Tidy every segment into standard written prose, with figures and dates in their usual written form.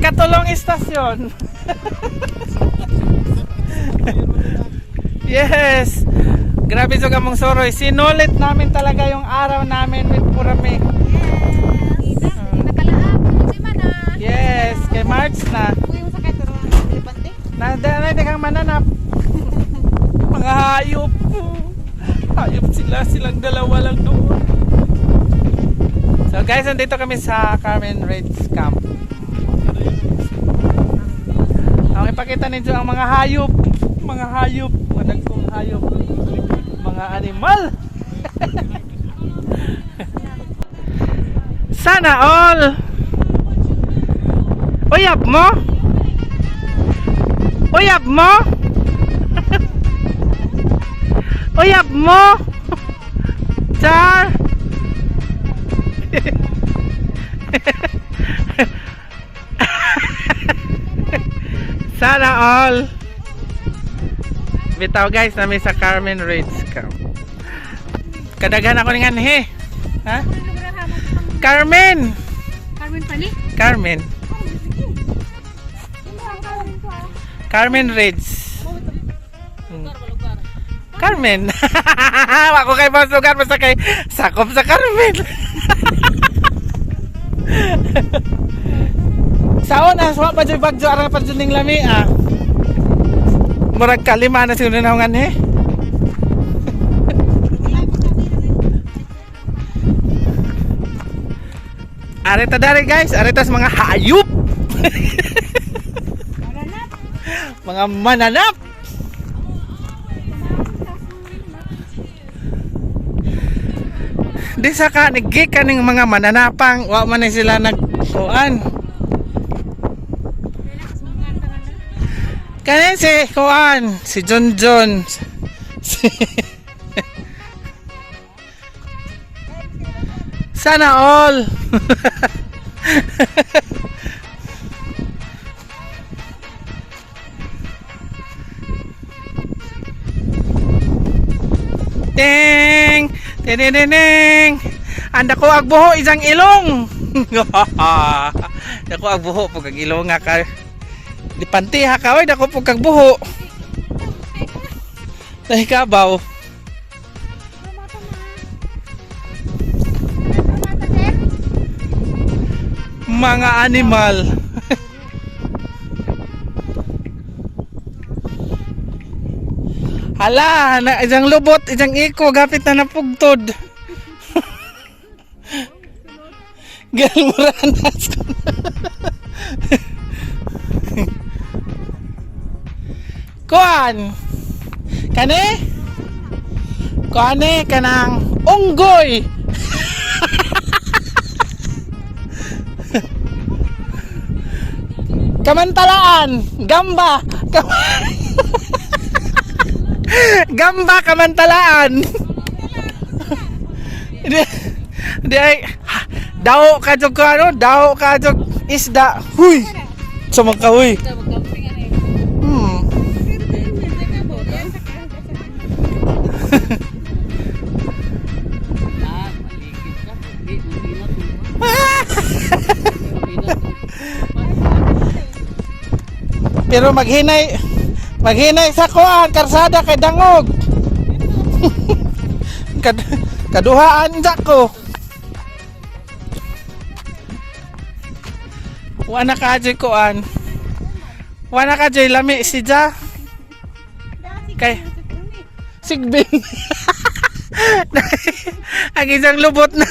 Katulong istasyon. Yes. Grabe sa gamong soroy. Sinulit namin talaga yung araw namin with Purame. Yes, kay March na. Nada kang mananap. Mga hayop. Hayop sila, silang dalawa lang doon. So guys, nandito kami sa Carmen Raids Camp. Ang ipakita ninyo ang mga hayop. Mga hayop, mga dagkong hayop. Mga animal. Sana all. Uyab mo? Uyab mo? Uyab mo? Char? Sana all. Bitaw guys, nami sa Carmen Raids Camp. Kadaghan ako ng anhe. Ha? Carmen! Carmen pa ni? Carmen. Carmen Raids. Carmen. Ako kay mas lugar basta kay sakop sa Carmen. Saon ang suwa pa dyan bagyo arang pa dyan ng lami ah. Murag kalima na siguro na hungan eh. Arita dari guys, aritas mga hayop. Mga mananap. Di sa ka nagik kaning mga mananapang wa man sila nagkuan. Kanin si kuan, si John John. Sana all. Ding! Ding! Anda ko agbuho isang ilong. Dako agbuho pag ang ilong nga ka. Dipanti ha ka oy dako pag agbuho. Dai kabaw. Mga animal. Hala, na isang lubot, isang iko, gapit na napugtod. Galmuranas ko na. Kuan? Kani? Kuani kanang unggoy. Kamantalaan, gamba. Gamba kamantalaan. Di ay daw ka jog ano, daw ka jog isda. Huy. Sumang ka huy. Pero maghinay sa kuan karsada kay dangog. Kaduhaan ko. Wana ka jay kuan. Wana ka jay lami si Ja. Kay Sigbin. Ang isang lubot na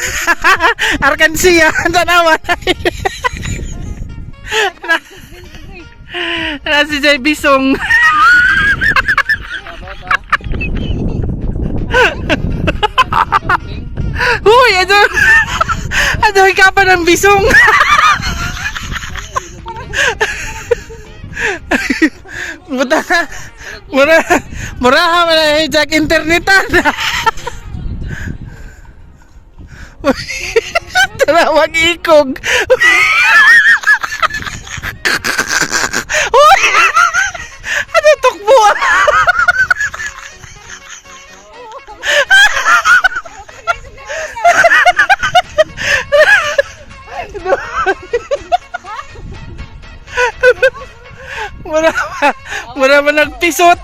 Arkansiya tanawan. Na si Jay Bisong. Huy, ano ka pa ng bisong. Muraha man na hijak internetan. Tarawag ikog. Ano tukbo? pisot.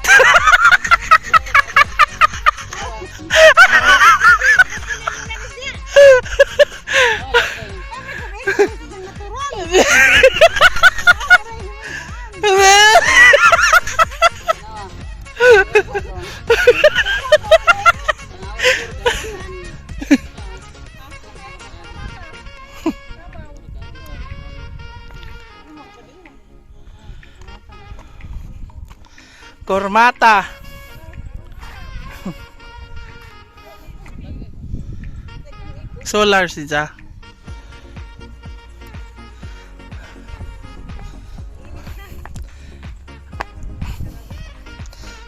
Kormata. Solar siya.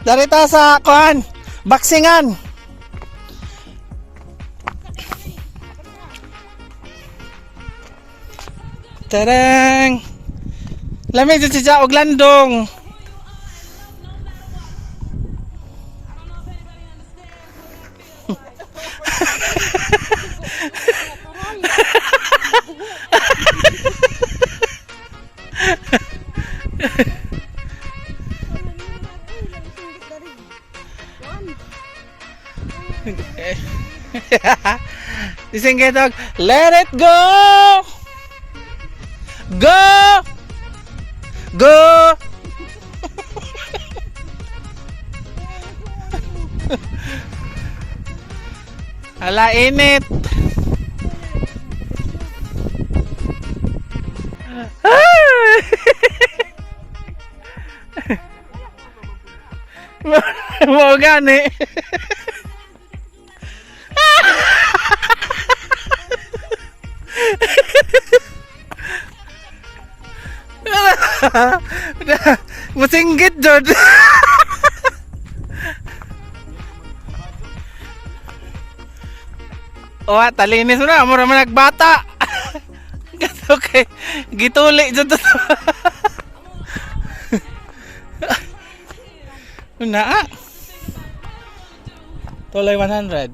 Darita sa kuan, baksingan. Tarang. Lamig dyan siya og landong. Dising dog, let it go! Go! Go! Ala init. Mau gani. Masinggit jud. Oh, talinis mo na, mura man nagbata. Okay, gituli jud to. Na. Tuloy 100.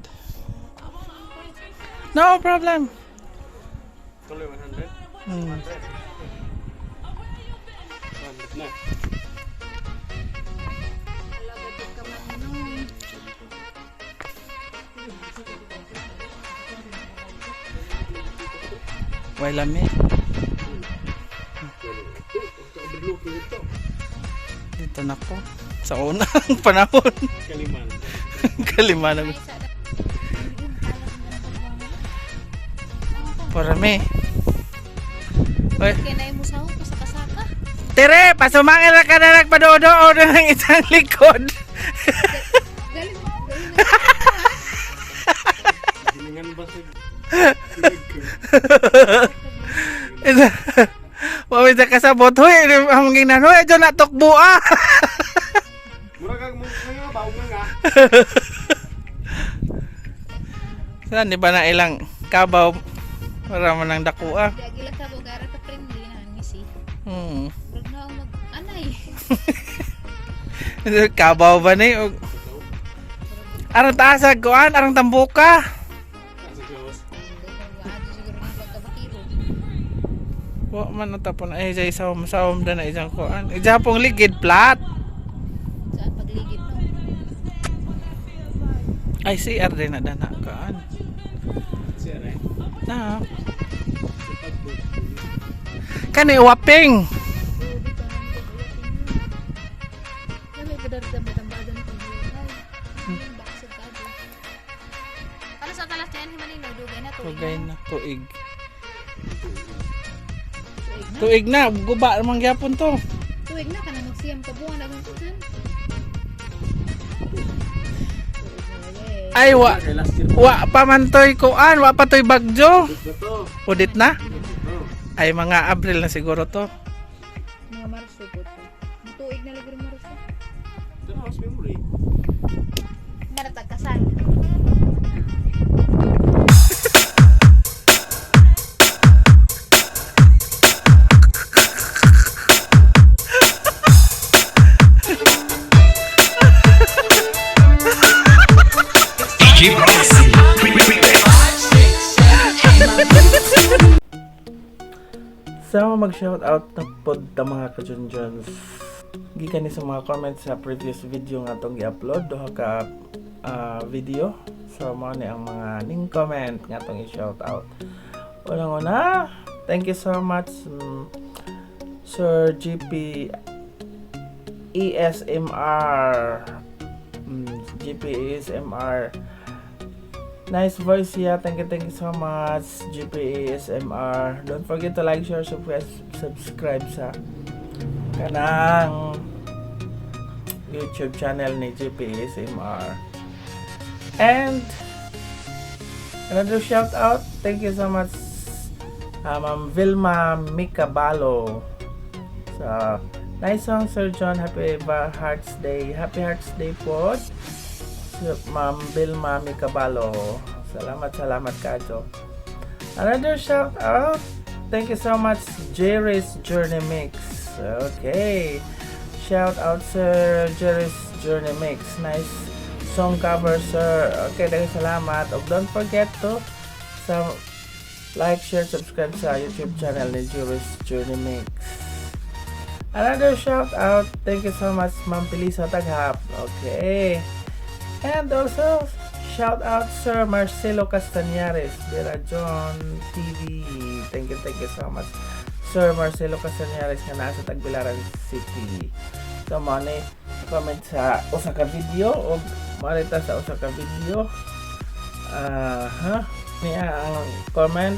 No problem. Tuloy 100? Hmm. 100 na. Way lami. Dito na po. Sa unang panahon. Kaliman. Kalimanag. Parami. Oy. Kinay mo sa ako sa kasaka. Tere, pasumangil na ka na nagpadodo o ng isang likod. Galing mo. Gilingan ba sa... Wawid na kasabot. Huy, ang ginan. Huy, dyan natukbo ah. Murag ang mga baong nga. Saan, di ba na ilang kabaw para man ang dako ah. Gila ka bugara ka friendly na misi. Hmm. Wag na ako mag-anay. Kabaw ba ni? Arang taasag kuan, arang tambuka. Sa gawas. Adto siguro ng pagkabakiro. Wa man na tapon ay sa isawom-sawom na isang kuan. Ija pong ligid flat. Saan pagligid no? Ay CR din na dana kuan. Siya na eh. Na. Kani waping. Ano ba dadam-dambadan ko buhay? Bakit ka do? Ano sa talas niyan himanin dugay na to. Tugay na tuig. Tuig na, guba namang gyapon to. Tuig na kana magsiyam ka buwan na to dyan. Ay wa Kay last year. wa pamantoy kuan, wa pa toy bagyo. Ito to. Udit na? Ito. Ay mga Abril na siguro to. Mga Marso po to. Tuig na liguro Marso. Ito na, mas memory. Maratag kasal. Sama mag-shout out na pod ta mga kajunjuns. gikan ni sa mga comments sa previous video nga itong i-upload. Duha ka video. So, mo ni ang mga ning comment nga itong i-shout out. Unang-una, thank you so much Sir GP ESMR. GP ESMR. Nice voice here. Thank you so much GP ESMR. Don't forget to like, share, subscribe sa kanang YouTube channel ni GP ESMR. And another shout out. Thank you so much Ma'am Vilma Micabalo. So, nice song, Sir John. Happy Hearts Day. Happy Hearts Day po. So, Ma'am Vilma Micabalo. Salamat kayo. Another shout out. Thank you so much, Jerry's Journey Mix. Okay. Shout out, Sir Jerry's Journey Mix. Nice song cover, sir. Okay, thank you, salamat. Don't forget to like, share, subscribe sa YouTube channel ni Jerry's Journey Mix. Another shout out. Thank you so much, Ma'am Pilisa Taghap. Okay. And also, shout out Sir Marcelo Castañares de Rajon TV. Thank you so much, Sir Marcelo Castañares nga nasa Tagbilaran City. So, mo ni comment sa usa ka video o marita sa usa ka video. Niya ang comment.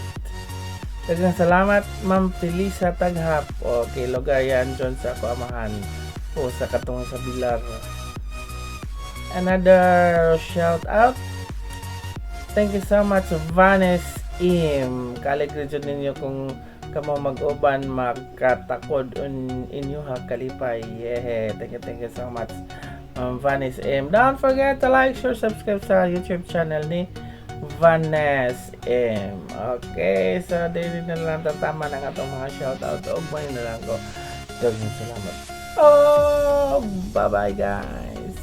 Daghang salamat, Ma'am Pilisa Taghap. Okay, lugar yan dyan sa Kuamahan o sa katong sa Bilar. Another shout out. Thank you so much, Vanes Im. Kaligrejon ninyo kung kamo mag-uban magkatakod inyo ha kalipay. Yeah, thank you so much, Vanes Im. Don't forget to like, share, subscribe sa YouTube channel ni Vanes M. Okay, so dili na lang tatama ng atong mga shoutout. Ugmay na lang ko. Daghang salamat. Oh, bye-bye guys.